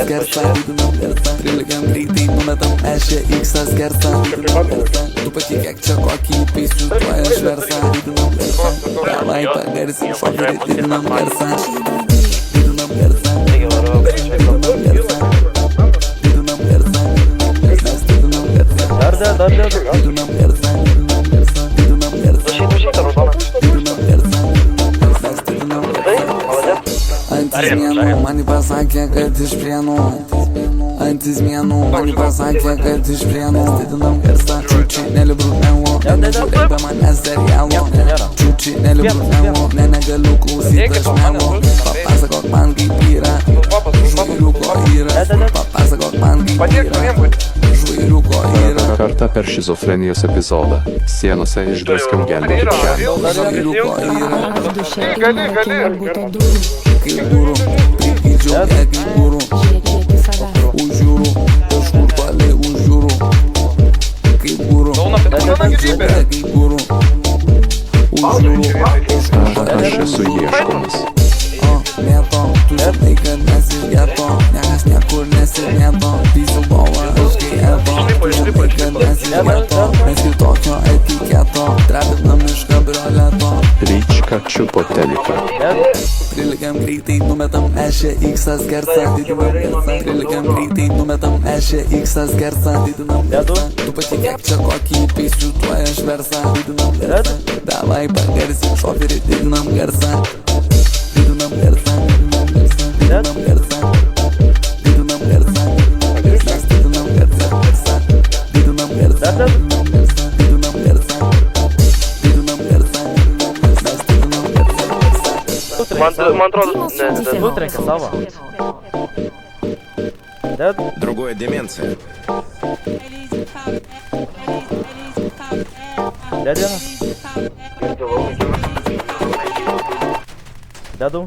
skersa, prilikam greitai numetam X skersa. Tu patikėk čia kokį įpeisiu tuo šversą. Davai pagarsi, šoferį didinam garsą. Didinam garsą. Didinam garsą. Didinam garsą. Mes didinam garsą. Didinam garsą. Didinam garsą. Didinam garsą. Mes didinam garsą. Antizmienų man pasakė, kad iš Prienų. Antizmienų man pasakė, kad iš Prienų. Didinam garsą. Čiučiai nelibrūknavo. Nežiūrėk be manęs serialo. Čiučiai nelibrūknavo. Negaliu klausyti aš melo. Papasakok man kaip yra. Žvairiuko yra. Papasakok man kaip yra. Žvairiuko yra. Kartą per šizofrenijos epizodą sienose išdraskam gelbėti šią. Žvairiuko yra. Kaip durų, prikydžiau ją kaip būrų. Už jūrų, kažkur toliai už jūrų. Kaip būrų, prikydžiau ją kaip būrų. Už jūrų, kažkur toliai Aš esu ieškomas. Mėto, tu žinai, kad mes iš geto. Niekas niekur nesimėto. Pysiu bova, aš kai eto. Tu žinai, kad mes iš geto. Mes kitokio etiketo. Trapinam iš kabrioleto. Ryčka čiupo teliką. Prilikam greitai numetam X skersa. Didinam garsą. Prilikam greitai numetam X skersa. Didinam garsą. Tu patikėk čia kokį įpeisiu tuo šversą. Didinam garsą. Davai pagarsi, šoferį didinam garsą. Didinam garsą. Didinam garsą. Didinam garsą. Mes didinam garsą. Didinam garsą. Didinam garsą. Didinam garsą. Didinam garsą. Mes didinam garsą. Man atrodo, nutrenkia savo. Другая деменция. Dedu.